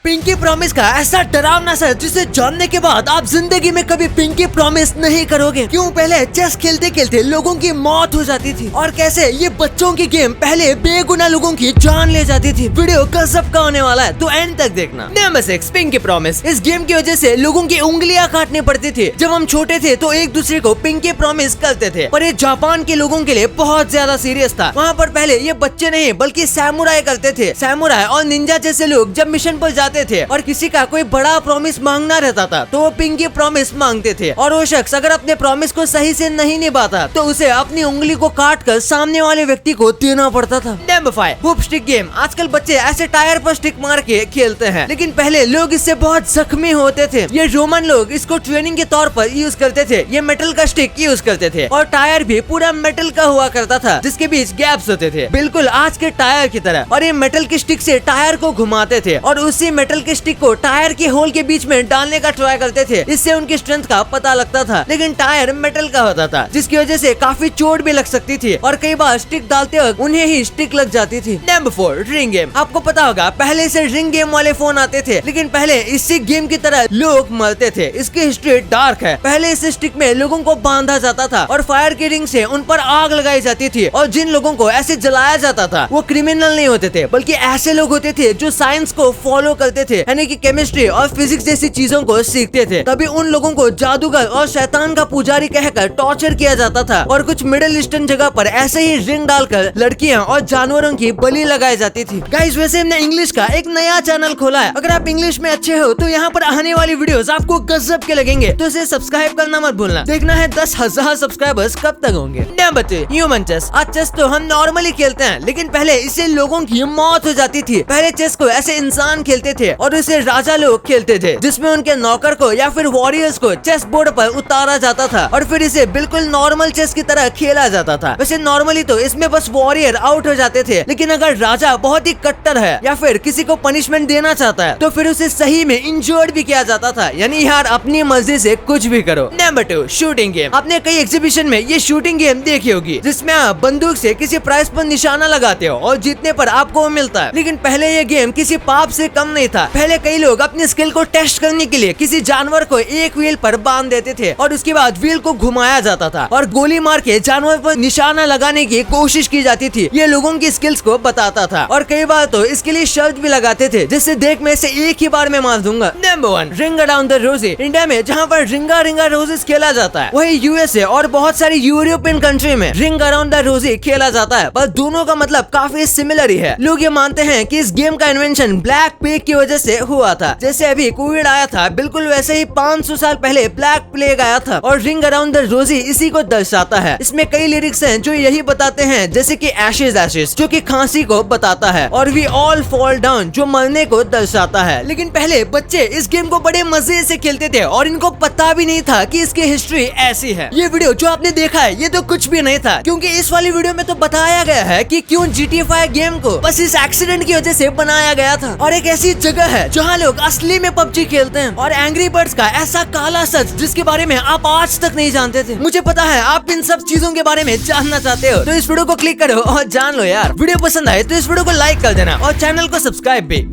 Pinky promise का ऐसा डरावना सच जिसे जानने के बाद आप जिंदगी में कभी पिंकी प्रॉमिस नहीं करोगे। क्यों पहले चेस खेलते खेलते लोगों की मौत हो जाती थी और कैसे ये बच्चों की गेम पहले बेगुनाह लोगों की जान ले जाती थी। वीडियो गजब का होने वाला है तो एंड तक देखना। Number 6 pinky promise. इस गेम की वजह से लोगों की उंगलियां काटनी पड़ती थी। जब हम छोटे थे तो एक दूसरे को पिंकी प्रॉमिस करते थे, पर ये जापान के लोगों के लिए बहुत ज्यादा सीरियस था। वहाँ पर पहले ये बच्चे नहीं बल्कि सैमुराई करते थे। सैमुराई और निंजा जैसे लोग जब मिशन पर जाते थे और किसी का कोई बड़ा प्रॉमिस मांगना रहता था तो वो पिंकी प्रॉमिस मांगते थे, और वो शख्स अगर अपने प्रॉमिस को सही से नहीं निभाता तो उसे अपनी उंगली को काट कर सामने वाले व्यक्ति को देना पड़ता था। Number 5 hoop stick game. आजकल बच्चे ऐसे टायर पर स्टिक मार के खेलते हैं, लेकिन पहले लोग इससे बहुत जख्मी होते थे। ये रोमन लोग इसको ट्रेनिंग के तौर पर यूज करते थे। ये मेटल का स्टिक यूज करते थे और टायर भी पूरा मेटल का हुआ करता था जिसके बीच गैप्स होते थे, बिल्कुल आज के टायर की तरह। और ये मेटल की स्टिक से टायर को घुमाते थे और उसी मेटल के स्टिक को टायर के होल के बीच में डालने का ट्राई करते थे। इससे उनकी स्ट्रेंथ का पता लगता था, लेकिन टायर मेटल का होता था जिसकी वजह से काफी चोट भी लग सकती थी और कई बार स्टिक डालते वक्त उन्हें ही स्टिक लग जाती थी। Number 4 ring game. आपको पता होगा पहले से रिंग गेम वाले फोन आते थे, लेकिन पहले इसी गेम की तरह लोग मरते थे। इसकी हिस्ट्री डार्क है। पहले इस स्टिक में लोगों को बांधा जाता था और फायर की रिंग से उन पर आग लगाई जाती थी, और जिन लोगों को ऐसे जलाया जाता था वो क्रिमिनल नहीं होते थे बल्कि ऐसे लोग होते थे जो साइंस को फॉलो करते थे, यानी कि केमिस्ट्री और फिजिक्स जैसी चीजों को सीखते थे। तभी उन लोगों को जादूगर और शैतान का पुजारी कहकर टॉर्चर किया जाता था, और कुछ मिडिल ईस्टर्न जगह पर ऐसे ही रिंग डालकर लड़कियां और जानवरों की बलि लगाई जाती थी। गाइस वैसे हमने इंग्लिश का एक नया चैनल खोला है। अगर आप इंग्लिश में अच्छे हो तो यहाँ पर आने वाली वीडियोस आपको गजब के लगेंगे, तो इसे सब्सक्राइब करना मत भूलना। देखना है 10,000 सब्सक्राइबर्स कब तक होंगे। Number 2 human chess. आज चेस तो हम नॉर्मली खेलते हैं, लेकिन पहले इससे लोगों की मौत हो जाती थी। पहले चेस को ऐसे इंसान खेलते थे और इसे राजा लोग खेलते थे, जिसमें उनके नौकर को या फिर वॉरियर्स को चेस बोर्ड पर उतारा जाता था और फिर इसे बिल्कुल नॉर्मल चेस की तरह खेला जाता था। वैसे नॉर्मली तो इसमें बस वॉरियर आउट हो जाते थे, लेकिन अगर राजा बहुत ही कट्टर है या फिर किसी को पनिशमेंट देना चाहता है तो फिर उसे सही में इंजर्ड भी किया जाता था, यानी यार अपनी मर्जी से कुछ भी करो। Number 2 shooting game. आपने कई एग्जीबिशन में ये शूटिंग गेम देखी होगी जिसमें आप बंदूक से किसी प्राइस पर निशाना लगाते हो और जीतने पर आपको मिलता है, लेकिन पहले ये गेम किसी पाप से कम नहीं था। पहले कई लोग अपनी स्किल को टेस्ट करने के लिए किसी जानवर को एक व्हील पर बांध देते थे और उसके बाद व्हील को घुमाया जाता था और गोली मार के जानवर पर निशाना लगाने की कोशिश की जाती थी। ये लोगों की स्किल्स को बताता था और कई बार तो इसके लिए शर्त भी लगाते थे, जिससे देख मैं इसे एक ही बार में मार दूंगा। नंबर 1 रिंग अराउंड द रोजी। इंडिया में जहाँ पर रिंगा रिंगा रोजेस खेला जाता है, वही यूएसए और बहुत सारी यूरोपियन कंट्री में रिंग अराउंड द रोजी खेला जाता है, पर दोनों का मतलब काफी सिमिलर ही है। लोग ये मानते हैं कि इस गेम का इन्वेंशन ब्लैक प्लेग की वजह से हुआ था। जैसे अभी कोविड आया था, बिल्कुल वैसे ही 500 साल पहले ब्लैक प्लेग आया था और रिंग अराउंड द रोजी इसी को दर्शाता है। इसमें कई लिरिक्स हैं जो यही बताते हैं, जैसे कि एशेज एशेज जो कि खांसी को बताता है, और वी ऑल फॉल डाउन जो मरने को दर्शाता है। लेकिन पहले बच्चे इस गेम को बड़े मजे से खेलते थे और इनको पता भी नहीं था कि इसकी हिस्ट्री ऐसी है। ये वीडियो जो आपने देखा है ये तो कुछ भी नहीं था, क्योंकि इस वाली वीडियो में तो बताया गया है कि क्यों GTA 5 गेम को बस इस एक्सीडेंट की वजह से बनाया गया था, और एक ऐसी जगह है जहाँ लोग असली में PUBG खेलते हैं, और एंग्री बर्ड्स का ऐसा काला सच जिसके बारे में आप आज तक नहीं जानते थे। मुझे पता है आप इन सब चीजों के बारे में जानना चाहते हो, तो इस वीडियो को क्लिक करो और जान लो यार। वीडियो पसंद आए तो इस वीडियो को लाइक कर देना और चैनल को सब्सक्राइब भी।